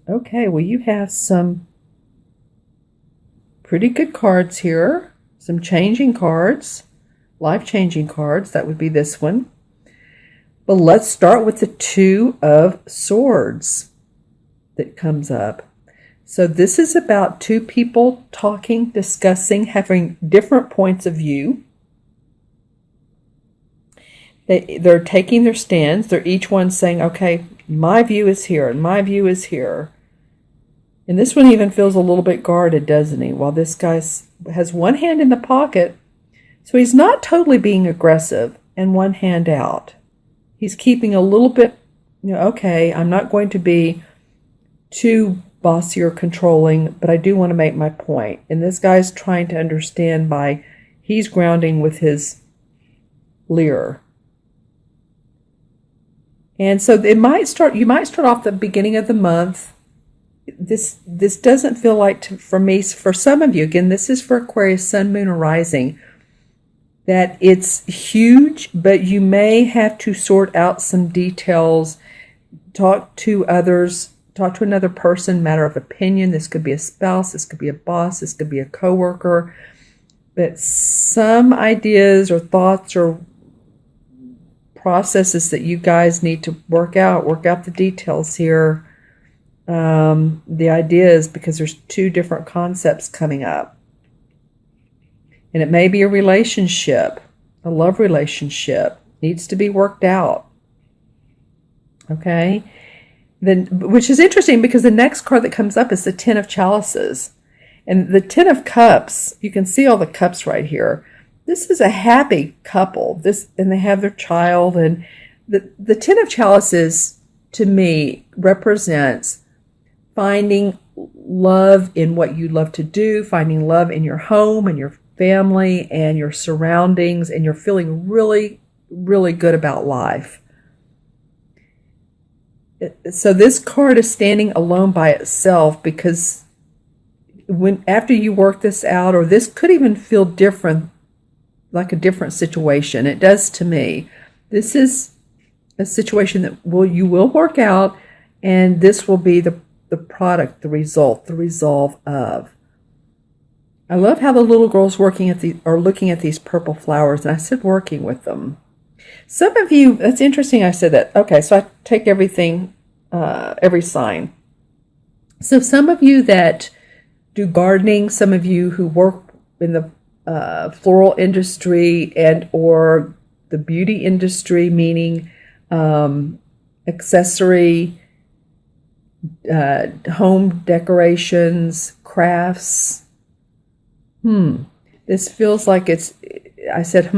Okay, well, you have some pretty good cards here. Some changing cards, life-changing cards. That would be this one. But let's start with the Two of Swords that comes up. So this is about two people talking, discussing, having different points of view. They're taking their stands. They're each one saying, okay, my view is here and my view is here. And this one even feels a little bit guarded, doesn't he? While this guy has one hand in the pocket, so he's not totally being aggressive, and one hand out. He's keeping a little bit, okay, I'm not going to be too bossy or controlling, but I do want to make my point. And this guy's trying to understand he's grounding with his lyre. And so you might start off the beginning of the month. This doesn't feel like, for me, for some of you, again, this is for Aquarius, Sun, Moon, or Rising, that it's huge, but you may have to sort out some details, talk to others, talk to another person, matter of opinion. This could be a spouse, this could be a boss, this could be a coworker. But some ideas or thoughts or processes that you guys need to work out the details here. The idea is because there's two different concepts coming up. And it may be a relationship, a love relationship, needs to be worked out. Okay? Then, which is interesting because the next card that comes up is the Ten of Chalices. And the Ten of Cups, you can see all the cups right here. This is a happy couple. And they have their child. And the Ten of Chalices, to me, represents finding love in what you love to do, finding love in your home and your family and your surroundings, and you're feeling really, really good about life. So this card is standing alone by itself because after you work this out, or this could even feel different, like a different situation. It does to me. This is a situation that you will work out, and this will be the product, the result, the resolve of. I love how the little girl's looking at these purple flowers, and I said working with them. Some of you, that's interesting I said that. Okay, so I take everything, every sign. So some of you that do gardening, some of you who work in the floral industry and or the beauty industry, meaning accessory, home decorations, crafts. This feels like I said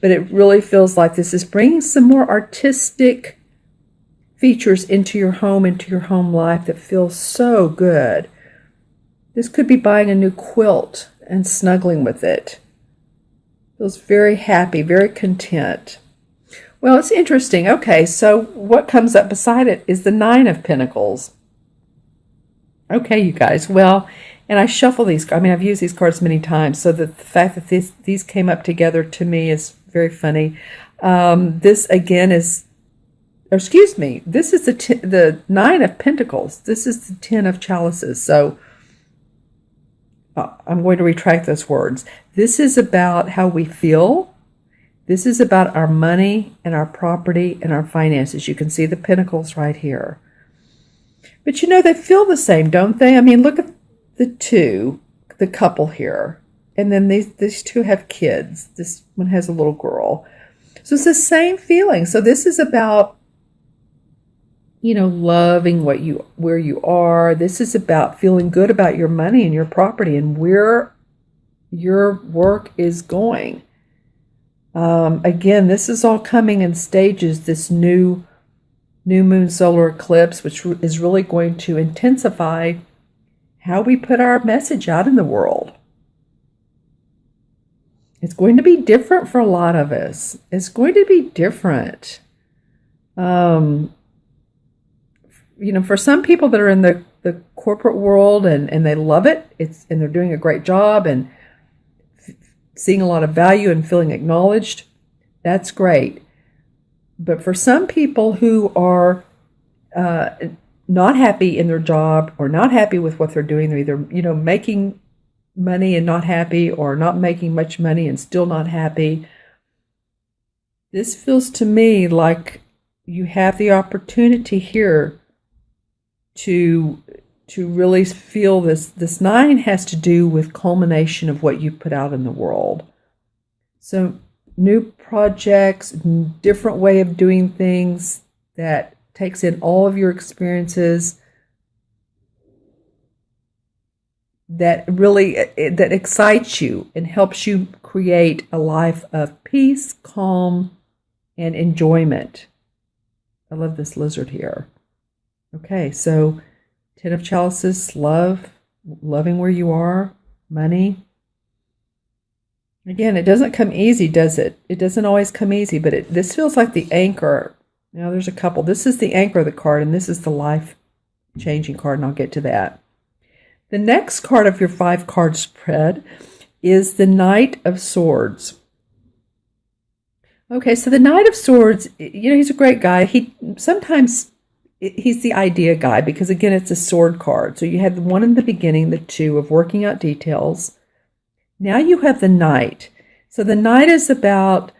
but it really feels like this is bringing some more artistic features into your home life that feels so good. This could be buying a new quilt and snuggling with it. Feels very happy, very content. Well, it's interesting. Okay, so what comes up beside it is the Nine of Pentacles. Okay, you guys. Well, and I shuffle these. I mean, I've used these cards many times, so the fact that these came up together to me is very funny. This again is, excuse me, this is the Nine of Pentacles. This is the Ten of Chalices. So I'm going to retract those words. This is about how we feel. This is about our money and our property and our finances. You can see the pentacles right here. But they feel the same, don't they? I mean, look at the couple here. And then these two have kids. This one has a little girl. So it's the same feeling. So this is about, loving where you are. This is about feeling good about your money and your property and where your work is going. Again, this is all coming in stages, this new moon solar eclipse, which is really going to intensify how we put our message out in the world. It's going to be different for a lot of us. It's going to be different. For some people that are in the corporate world and they love it, and they're doing a great job and seeing a lot of value and feeling acknowledged, that's great. But for some people who are not happy in their job or not happy with what they're doing. They're either, making money and not happy, or not making much money and still not happy. This feels to me like you have the opportunity here to really feel this. This 9 has to do with culmination of what you put out in the world. So new projects, different way of doing things that takes in all of your experiences, that really that excites you and helps you create a life of peace, calm, and enjoyment. I love this lizard here. Okay, so 10 of Chalices, loving where you are, money. Again, it doesn't come easy, does it? It doesn't always come easy, but this feels like the anchor. Now, there's a couple. This is the anchor of the card, and this is the life-changing card, and I'll get to that. The next card of your 5-card spread is the Knight of Swords. Okay, so the Knight of Swords, he's a great guy. Sometimes he's the idea guy because, again, it's a sword card. So you had the 1 in the beginning, the 2 of working out details. Now you have the Knight. So the Knight is about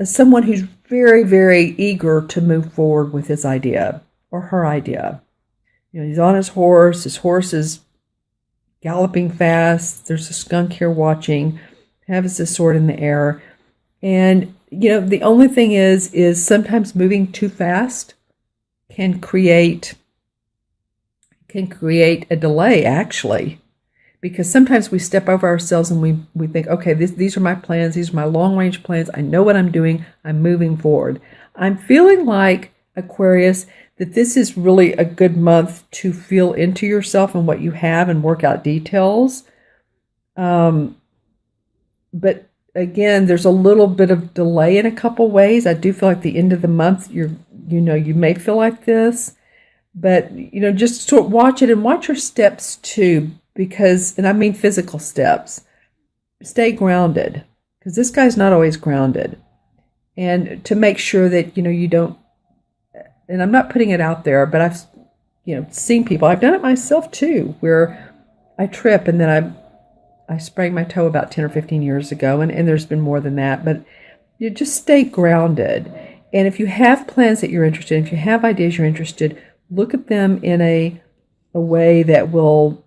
someone who's very, very eager to move forward with his idea or her idea. He's on his horse is galloping fast. There's a skunk here watching, has his sword in the air. And, the only thing is sometimes moving too fast can create a delay, actually. Because sometimes we step over ourselves and we think, okay, these are my plans. These are my long-range plans. I know what I'm doing. I'm moving forward. I'm feeling like, Aquarius, that this is really a good month to feel into yourself and what you have and work out details. But again, there's a little bit of delay in a couple ways. I do feel like the end of the month, you may feel like this. But, just sort of watch it and watch your steps too. Because, and I mean physical steps, stay grounded, because this guy's not always grounded. And to make sure that, you don't, and I'm not putting it out there, but I've, seen people, I've done it myself too, where I trip and then I sprained my toe about 10 or 15 years ago, and there's been more than that, but you just stay grounded. And if you have plans that you're interested in, if you have ideas you're interested, look at them in a way that will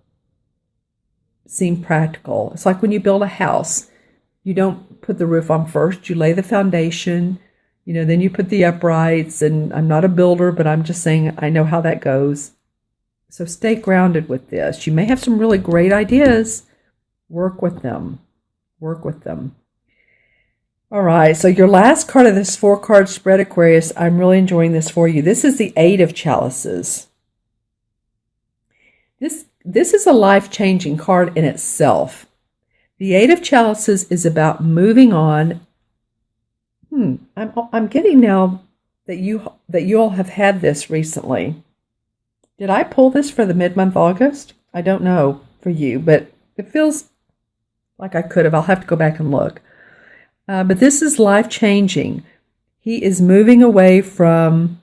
seem practical. It's like when you build a house, you don't put the roof on first, you lay the foundation, then you put the uprights. And I'm not a builder, but I'm just saying I know how that goes. So stay grounded with this. You may have some really great ideas. Work with them. All right, so your last card of this 4-card spread, Aquarius, I'm really enjoying this for you. This is the 8 of Chalices. This is a life-changing card in itself. The 8 of Chalices is about moving on. I'm getting now that you all have had this recently. Did I pull this for the mid-month August? I don't know for you, but it feels like I could have. I'll have to go back and look. But this is life-changing. He is moving away from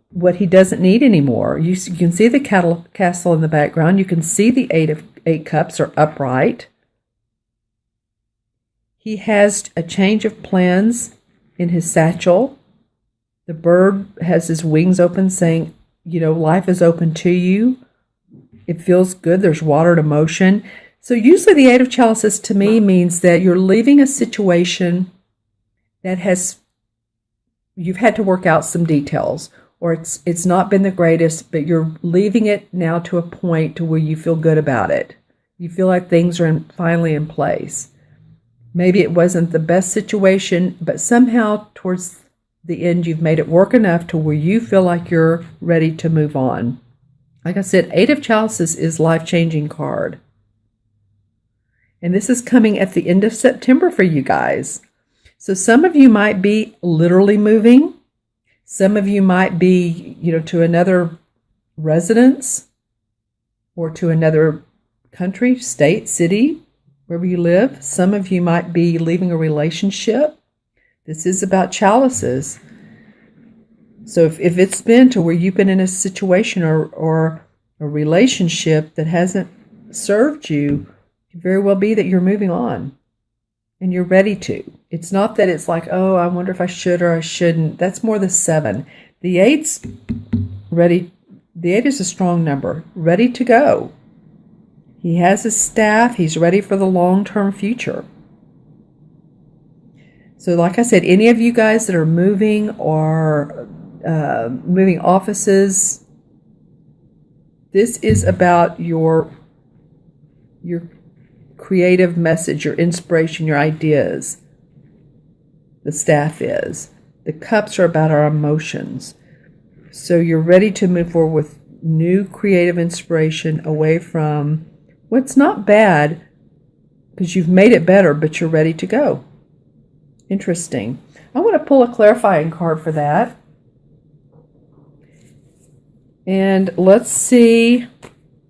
what he doesn't need anymore. You can see the castle in the background. You can see the 8 cups are upright. He has a change of plans in his satchel. The bird has his wings open saying, life is open to you. It feels good. There's water to motion. So usually the 8 of Chalices to me means that you're leaving a situation that you've had to work out some details, or it's not been the greatest, but you're leaving it now to a point to where you feel good about it. You feel like things are finally in place. Maybe it wasn't the best situation, but somehow towards the end you've made it work enough to where you feel like you're ready to move on. Like I said, 8 of Chalices is life-changing card. And this is coming at the end of September for you guys. So some of you might be literally moving. Some of you might be, to another residence or to another country, state, city, wherever you live. Some of you might be leaving a relationship. This is about chalices. So if it's been to where you've been in a situation or a relationship that hasn't served you, it could very well be that you're moving on and you're ready to. It's not that it's like, oh, I wonder if I should or I shouldn't. That's more the 7. The 8's ready. The 8 is a strong number, ready to go. He has his staff. He's ready for the long-term future. So like I said, any of you guys that are moving or moving offices, this is about your creative message, your inspiration, your ideas. The staff is. The cups are about our emotions. So you're ready to move forward with new creative inspiration away from what's not bad, because you've made it better, but you're ready to go. Interesting. I want to pull a clarifying card for that. And let's see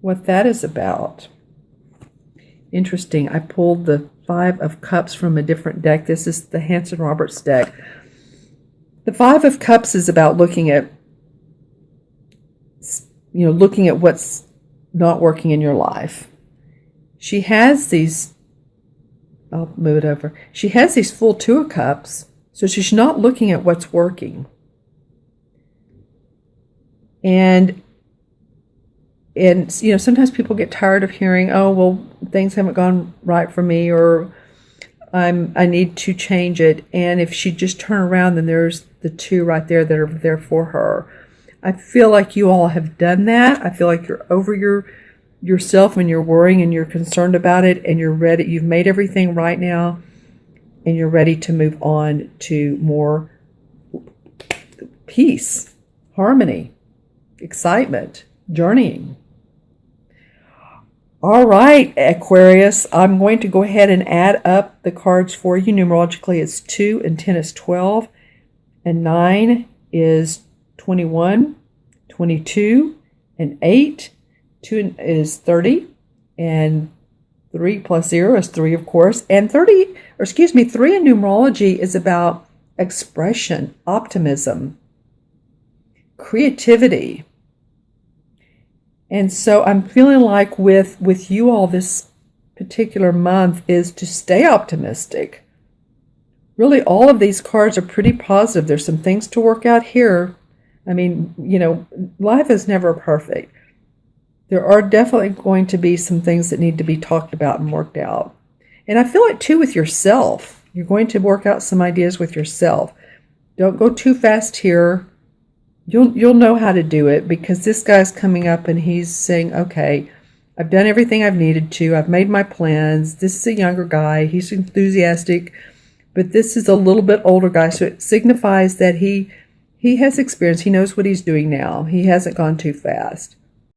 what that is about. Interesting. I pulled the 5 of Cups from a different deck. This is the Hanson Roberts deck. The 5 of Cups is about looking at what's not working in your life. She has these, I'll move it over. She has these full 2 of Cups, so she's not looking at what's working. And sometimes people get tired of hearing, oh, well, things haven't gone right for me, or I need to change it. And if she just turn around, then there's the 2 right there that are there for her. I feel like you all have done that. I feel like you're over yourself and you're worrying and you're concerned about it and you're ready. You've made everything right now and you're ready to move on to more peace, harmony, excitement, journeying. All right, Aquarius, I'm going to go ahead and add up the cards for you. Numerologically, it's 2 and 10 is 12, and 9 is 21, 22, and 8. 2 is 30, and 3 plus 0 is 3, of course. And 3 in numerology is about expression, optimism, creativity. And so I'm feeling like with you all this particular month is to stay optimistic. Really, all of these cards are pretty positive. There's some things to work out here. I mean, life is never perfect. There are definitely going to be some things that need to be talked about and worked out. And I feel like, too, with yourself. You're going to work out some ideas with yourself. Don't go too fast here. You'll know how to do it, because this guy's coming up and he's saying, okay, I've done everything I've needed to. I've made my plans. This is a younger guy. He's enthusiastic, but this is a little bit older guy. So it signifies that he has experience. He knows what he's doing now. He hasn't gone too fast.